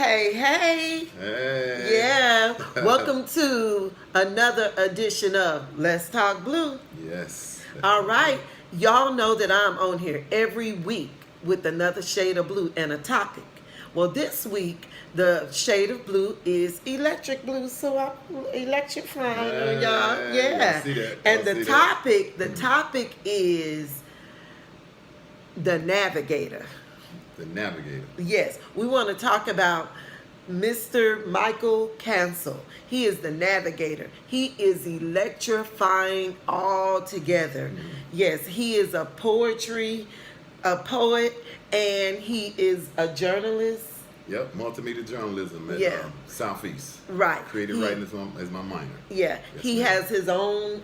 Hey, hey. Hey. Yeah. Welcome to another edition of Let's Talk Blue. Yes. All right. Y'all know that I'm on here every week with another shade of blue and a topic. Well, this week, the shade of blue is electric blue, so I'm electrifying on y'all. Yeah. I see that. And I the see that. topic is the Navigator. The Navigator. Yes, we want to talk about Mr. Michael Cancel. He is the Navigator. He is electrifying altogether. Yes, he is a poet, and he is a journalist. Yep, multimedia journalism at Southeast. Right. Creative writing is my minor. Yeah, Yes, he ma'am. has his own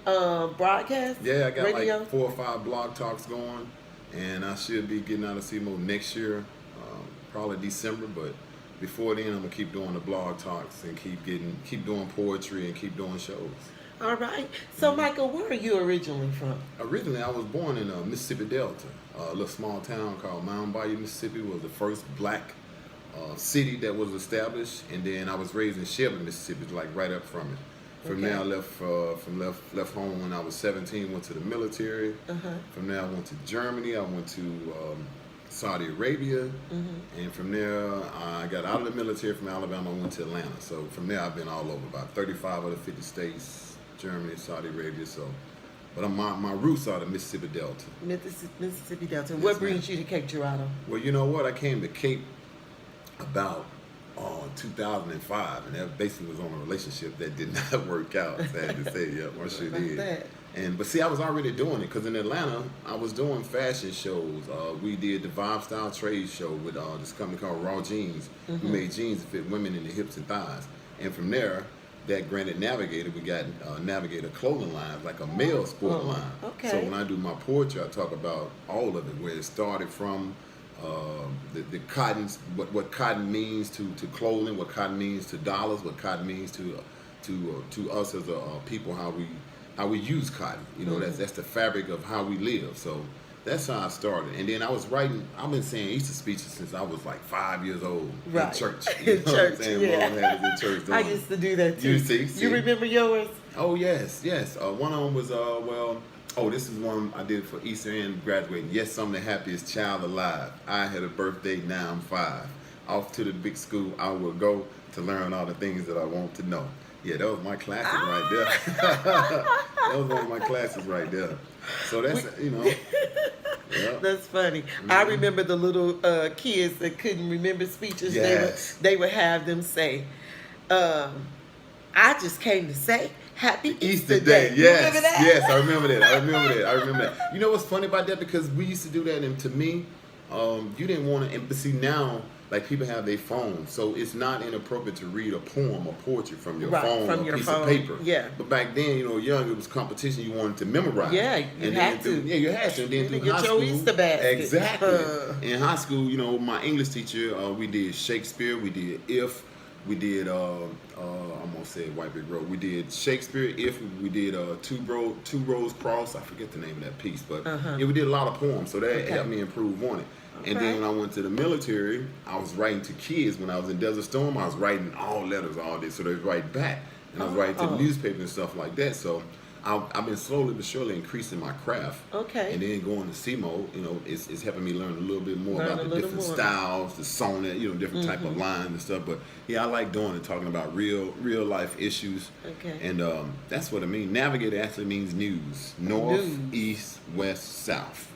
broadcast. Yeah, I got radio. like 4 or 5 blog talks going, and I should be getting out of CMO next year, probably December. But before then, I'm gonna keep doing the blog talks and keep doing poetry and keep doing shows. All right. So, Michael, where are you originally from? Originally, I was born in Mississippi Delta, a little small town called Mound Bayou, Mississippi. Was the first black city that was established, and then I was raised in Shelby, Mississippi, like right up from it. From there, I left home when I was 17. Went to the military. From there, I went to Germany. I went to Saudi Arabia, and from there, I got out of the military. From Alabama, I went to Atlanta. So from there, I've been all over, about 35 of the 50 states, Germany, Saudi Arabia. So, but my roots are the Mississippi Delta. Mississippi Delta. Yes, What brings ma'am. you to Cape Girardeau? Well, you know what? I came to Cape about 2005, and that basically was on a relationship that did not work out. Sad to say, yeah, I sure did. But see, I was already doing it because in Atlanta, I was doing fashion shows. We did the Vibe Style Trade Show with this company called Raw Jeans. We made jeans that fit women in the hips and thighs. And from there, that granted Navigator, we got Navigator clothing lines, like a male sport line. Okay. So when I do my poetry, I talk about all of it, where it started from. The cotton, what cotton means to clothing, what cotton means to dollars, what cotton means to us as a people, how we use cotton. You know, that's the fabric of how we live. So that's how I started. And then I was writing. I've been saying Easter speeches since I was like 5 years old in church. You know what I'm saying? Yeah. Mom had us in church. I used to do that too. You see? You remember yours? Oh yes. One of them was this is one I did for Easter and graduating. Yes, I'm the happiest child alive. I had a birthday, now I'm 5. Off to the big school I will go to learn all the things that I want to know. Yeah, that was my classic right there. That was one of my classes right there. So that's, yeah. That's funny. I remember the little kids that couldn't remember speeches. Yes. They would have them say, I just came to say Happy Easter Day. Yes, You remember that? yes, I remember that. You know what's funny about that? Because we used to do that, and to me, you didn't want to. But see now, like people have their phones, so it's not inappropriate to read a poem or poetry from your phone from or your a piece phone. of paper. Yeah. But back then, young, it was competition. You wanted to memorize. Yeah, you had to. Yeah, you had to. And then You through get high your school, Easter basket. exactly. In high school, my English teacher, we did Shakespeare, we did If. We did, I'm gonna say White Brick Road. We did Shakespeare, If. We did Two Rows Cross. I forget the name of that piece, but yeah, we did a lot of poems, so that helped me improve on it. And then when I went to the military, I was writing to kids. When I was in Desert Storm, I was writing all letters, all this, so they would write back, and I was writing to the newspaper and stuff like that. So I've been slowly but surely increasing my craft. Okay. And then going to CMO, it's helping me learn a little bit more about the different styles, the sonnet, different type of lines and stuff. But yeah, I like doing it, talking about real life issues. Okay. And that's what I mean. Navigator actually means news. North, east, west, south.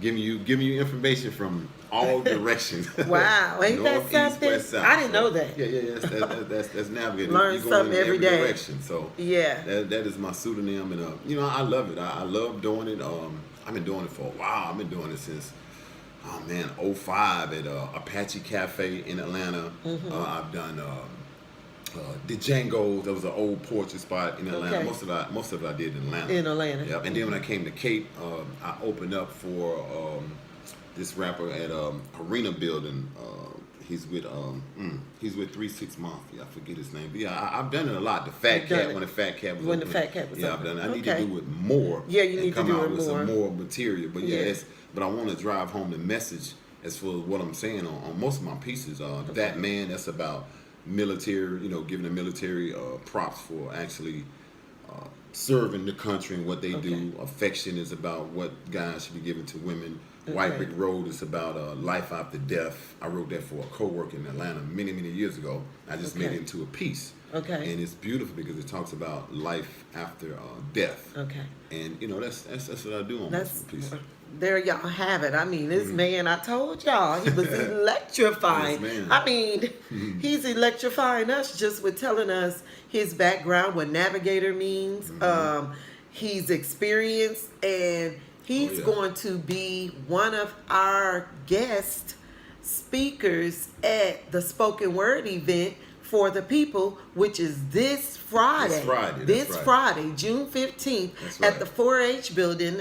Giving you information from all directions. Wow, ain't North, that east, something? west, south. I didn't know that. Yeah. That's Navigator. Learn You're going something in every day. direction. So Yeah. that is my pseudonym, and I love it. I love doing it. I've been doing it for a while. I've been doing it since '05 at Apache Cafe in Atlanta. I've done the Django. That was an old poetry spot in Atlanta. Okay. Most of it I did in Atlanta. In Atlanta. Yep. And then when I came to Cape, I opened up for this rapper at Arena Building. He's with 3-6 Mafia. I forget his name. But yeah, I've done it a lot. The Fat Cat, when the Fat Cat was open. Yeah, I've done it. I need to do it more. Yeah, you need to do it come out with more. some more material. But but I want to drive home the message as for what I'm saying on most of my pieces. That man, that's about military, giving the military props for actually serving the country and what they do. Affection is about what guys should be giving to women. White Brick Road is about life after death. I wrote that for a co-worker in Atlanta many, many years ago. I just made it into a piece. Okay. And it's beautiful because it talks about life after death. Okay. And that's what I do on most of the pieces. There y'all have it. I mean, this man, I told y'all, he was electrifying. Yes, man. I mean, he's electrifying us just with telling us his background, what Navigator means. He's experienced, and he's going to be one of our guest speakers at the spoken word event for the people, which is this Friday. This Friday, June 15th, at the 4-H building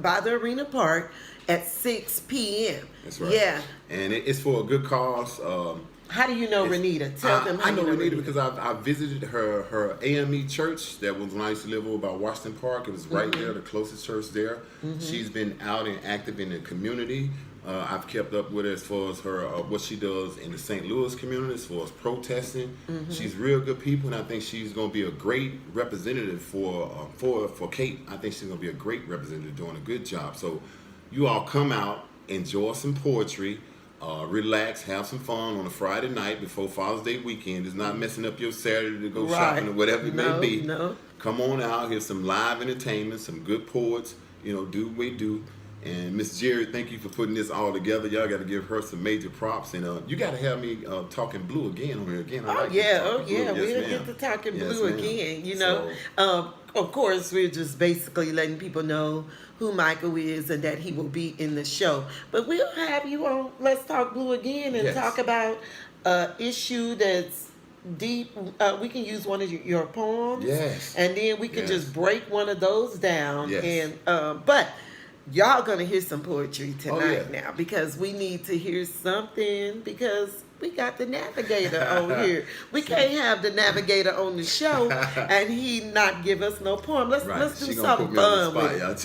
by the Arena Park at 6 p.m. That's right. Yeah. And it's for a good cause. How do you know Renita? Tell them how I know you know Renita because I visited her AME church. That was when I used to live over by Washington Park. It was right there, the closest church there. She's been out and active in the community. I've kept up with her as far as her what she does in the St. Louis community as far as protesting. She's real good people, and I think she's going to be a great representative for Cape. I think she's going to be a great representative doing a good job. So you all come out, enjoy some poetry, relax, have some fun on a Friday night before Father's Day weekend. It's not messing up your Saturday to go shopping or whatever it may be. Come on out, here's some live entertainment, some good poets, do what we do. And Miss Jerry, thank you for putting this all together. Y'all got to give her some major props. And you got to have me talking blue again on here again. We'll get to talking blue again. Of course, we're just basically letting people know who Michael is and that he will be in the show. But we'll have you on Let's Talk Blue again and talk about issue that's deep. We can use one of your poems. Yes. And then we can just break one of those down. Yes. And but y'all gonna hear some poetry tonight now, because we need to hear something, because we got the Navigator on here. We can't have the Navigator on the show and he not give us no poem. Let's do something fun with it. Y'all.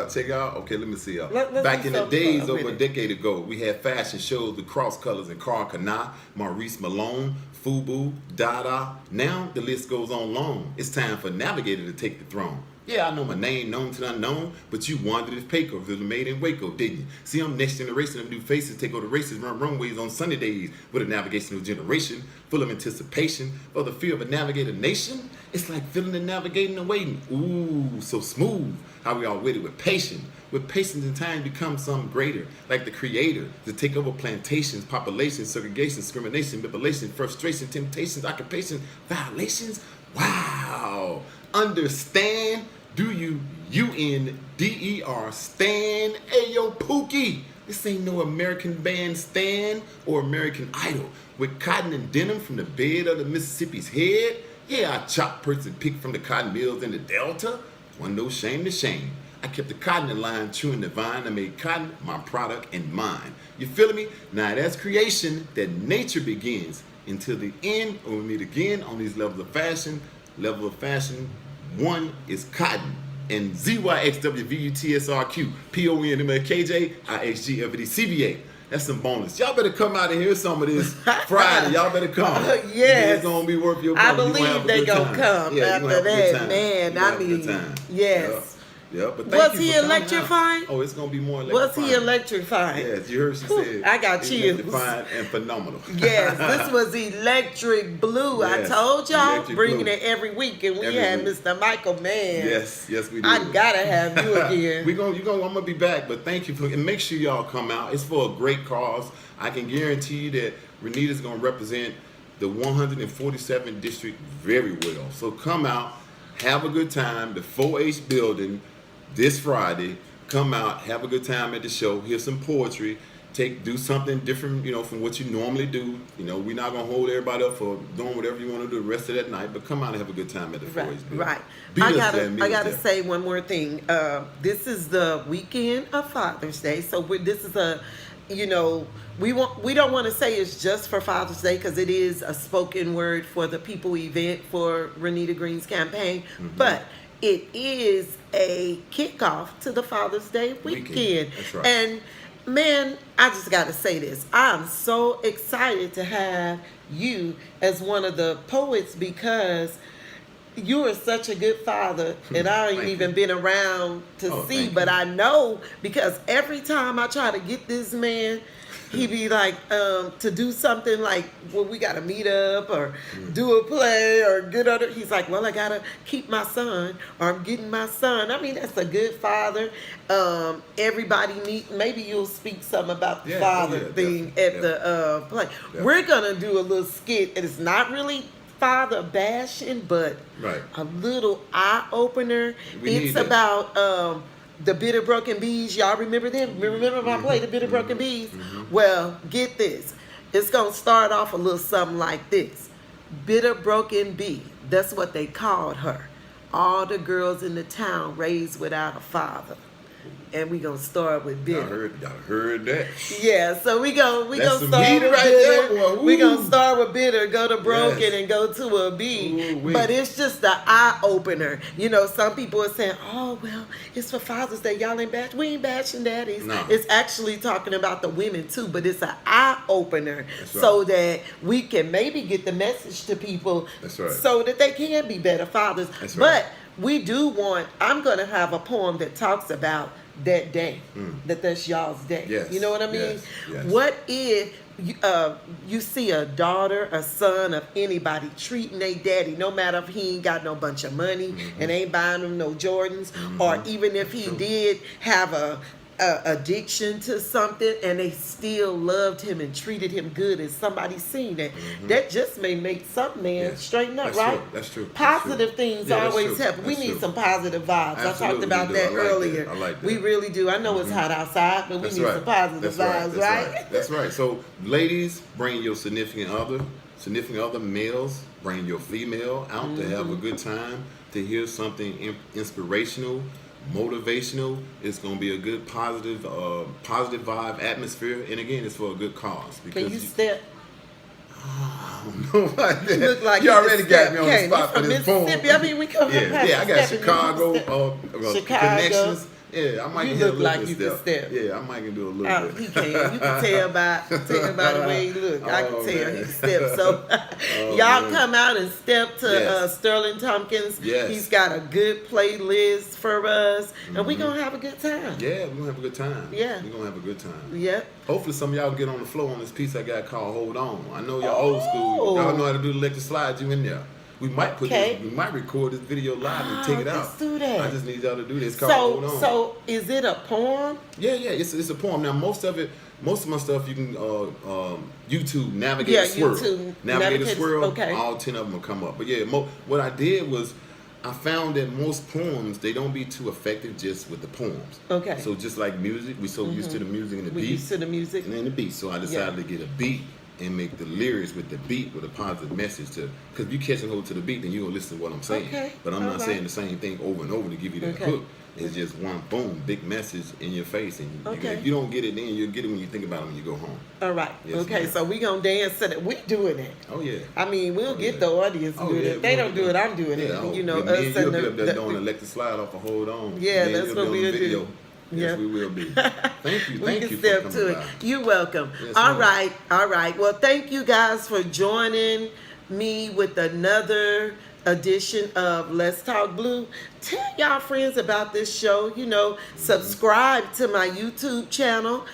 Check out. Okay, let me see y'all. Let's Back in the days, over a it. decade ago, we had fashion shows with Cross Colors and Carl Kana, Maurice Malone, Fubu, Dada. Now the list goes on long. It's time for Navigator to take the throne. Yeah, I know my name, known to the unknown, but you wondered if Payco was made in Waco, didn't you? See, I'm next generation of new faces, take over the races, run runways on Sunday days with a navigational generation full of anticipation for the fear of a navigator nation. It's like feeling and navigating and waiting. Ooh, so smooth. How we all waited with patience. With patience and time become some greater, like the creator, to take over plantations, populations, segregation, discrimination, manipulation, frustration, temptations, occupation, violations. Wow. Understand? Do you UNDER stand? Ayo Pookie, this ain't no American Bandstand or American Idol with cotton and denim from the bed of the Mississippi's head. Yeah, I chopped perks and picked from the cotton mills in the Delta. Wasn't no shame to shame. I kept the cotton in line, chewing the vine. I made cotton my product and mine. You feeling me? Now that's creation that nature begins. Until the end, when we meet again on these levels of fashion. Level of fashion, one is cotton. And ZYXWVUTSRQ, PONMLKJ, IHGFDCBA. That's some bonus. Y'all better come out and hear some of this Friday. Y'all better come. Yes. It's going to be worth your I money. believe they going to come after that, man. I mean, yes. Yeah, but was he electrifying? Oh, it's gonna be more electrifying. Was he electrifying? Yes, you heard she said. I got chills. Electrifying and phenomenal. Yes, this was Electric Blue. Yes, I told y'all, Electric bringing Blue. it every week, and we Every had week. Mr. Michael Mann. Yes, we do. I gotta have you again. I'm gonna be back, but thank you for, and make sure y'all come out. It's for a great cause. I can guarantee you that Renita's gonna represent the 147th district very well. So come out, have a good time. The 4-H building. This Friday, come out, have a good time at the show, hear some poetry, do something different, from what you normally do. We're not gonna hold everybody up for doing whatever you want to do the rest of that night, but come out and have a good time at the 4-H building. Right. I gotta say one more thing. This is the weekend of Father's Day, so this is a, we don't want to say it's just for Father's Day, because it is a spoken word for the people event for Renita Green's campaign, but it is a kickoff to the Father's Day weekend. That's right. And Man, I just got to say this. I'm so excited to have you as one of the poets because you are such a good father, and I ain't Thank even you. been around to Oh, see, thank but you. I know because every time I try to get this man, he be like to do something like, well, we gotta meet up or do a play or get other. He's like, well, I gotta keep my son or I'm getting my son. I mean, that's a good father. Everybody need. Maybe you'll speak something about the Yeah, oh father yeah, thing definitely, at the play. definitely. We're gonna do a little skit. It's not really father bashing, but Right. a little eye opener. We need It's that. about the bitter broken bees. Y'all remember them? Remember my play, the bitter broken bees? Well, get this. It's gonna start off a little something like this. Bitter broken bee. That's what they called her. All the girls in the town raised without a father. And we gonna start with Y'all bitter. heard that. Yeah, so we That's gonna some start heat with right bitter. there, boy. We Woo. gonna start with bitter, go to broken, Yes. and go to a B. Ooh-wee. But it's just the eye opener. You know, some people are saying, "Oh well, it's for Father's Day. Y'all ain't bash. We ain't bashing daddies." No. It's actually talking about the women too, but it's an eye opener That's so right. that we can maybe get the message to people, That's right. so that they can be better fathers. That's right. But we do want. I'm gonna have a poem that talks about that day, that's y'all's day. Yes, You know what I mean? yes, yes. What if you see a daughter, a son of anybody treating their daddy, no matter if he ain't got no bunch of money and ain't buying them no Jordans, or even if he did have a addiction to something and they still loved him and treated him good, and somebody seen that, that just may make some man Yes. straighten up, That's right? true. That's true. That's Positive true. things Yeah, that's always true. help. We That's need true. some positive vibes. I talked Absolutely about do. that I like that. earlier. I like that. We really do. I know it's hot outside, but we That's need right. some positive That's vibes, right. right? That's right. So, ladies, bring your significant other males, bring your female out to have a good time, to hear something inspirational, motivational. It's going to be a good positive vibe atmosphere, and again, it's for a good cause. Because Can you step? I don't know about that. You look like you you already can got step. me on the Can't. spot You for from this poem. Mississippi. I mean, we come from past Yeah, I got stepping. Chicago Chicago. connections. Yeah, I might You get a look little like bit you can step. Yeah, I might can do a little Oh, bit. he can. You can tell by the way he look. I can Oh, tell man. he can step. So Oh, y'all man. come out and step to Yes. Sterling Tompkins. Yes. He's got a good playlist for us, and we gonna have a good time. Yeah, we're gonna have a good time. Yeah. We're gonna have a good time. Yep. Hopefully some of y'all get on the floor on this piece I got called Hold On. I know y'all old school. Oh. Y'all know how to do the electric slide, you in there. We might put Okay. this, we might record this video live and take it out. Let's do that. I just need y'all to do this. It's called Hold On. So is it a poem? Yeah, it's a poem. Now most of my stuff you can YouTube Navigator Yeah, Swirl. YouTube, Navigator Navigator, Swirl. okay. All 10 of them will come up. But yeah, what I did was I found that most poems they don't be too effective just with the poems. Okay. So just like music, we so used to the music and the We beat. used to the music. And then the beat. So I decided to get a beat and make the lyrics with the beat with a positive message to, because if you catch and hold to the beat, then you're gonna listen to what I'm saying. Okay. But I'm not All right. saying the same thing over and over to give you that Okay. hook. It's just one boom, big message in your face, and Okay. if you don't get it then, you'll get it when you think about it when you go home. All right. Yes, okay. ma'am. So we gonna dance to that. We doing it. Oh yeah. I mean, we'll Oh, get yeah. the audience Oh, do it. yeah, If they we'll don't get do it, that. I'm doing it. Yeah, You know, me and us you'll and be up there doing the electric slide off a Hold On. Yeah, Then that's you'll what be on the we'll do. video. Yes, Yep. we will be. Thank you. we Thank can you step for to coming it. by. You're welcome. Yes, All ma'am. right. All right. Well, thank you guys for joining me with another edition of Let's Talk Blue. Tell y'all friends about this show. You know, subscribe to my YouTube channel.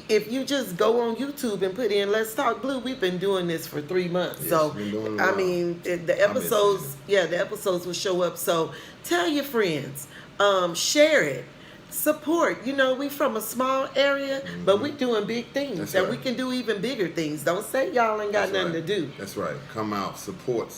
If you just go on YouTube and put in Let's Talk Blue, we've been doing this for 3 months. Yes, So, been doing it a I while. mean, the missing episodes, the episodes will show up. So tell your friends, share it. Support. You know, we from a small area, but we doing big things. That's and we right. can do even bigger things. Don't say y'all ain't got That's nothing right. to do. That's right. Come out, support,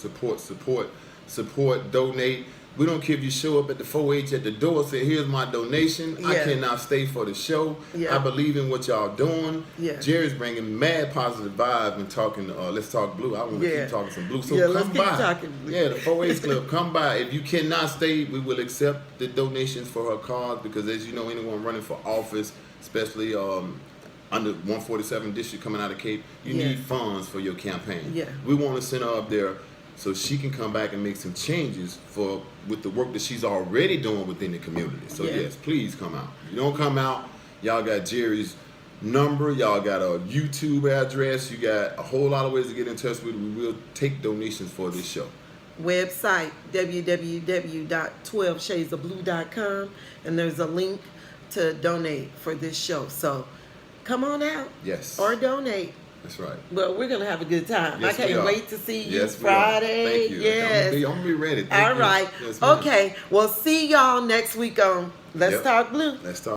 donate. We don't care if you show up at the 4-H at the door, say, here's my donation. I Yeah. cannot stay for the show. Yeah. I believe in what y'all doing. Yeah. Jerry's bringing mad positive vibes and talking, Let's Talk Blue. I want to Yeah. keep talking some blue. So Yeah, come let's keep by. talking blue. Yeah, the 4-H Club, come by. If you cannot stay, we will accept the donations for her cause because as you know, anyone running for office, especially under 147 district coming out of Cape, you Yeah. need funds for your campaign. Yeah. We want to send her up there so she can come back and make some changes with the work that she's already doing within the community. So Yeah. yes, please come out. If you don't come out, y'all got Jerry's number. Y'all got a YouTube address. You got a whole lot of ways to get in touch with. We will take donations for this show. Website www.12shadesofblue.com, and there's a link to donate for this show. So come on out. Yes. Or donate. That's right. Well, we're gonna have a good time. Yes, I can't wait to see you yes, Friday. Thank you. Yes. I'm gonna be ready. All right. Yes, ma'am. Okay. Well, see y'all next week on Let's Yep. Talk Blue. Let's talk.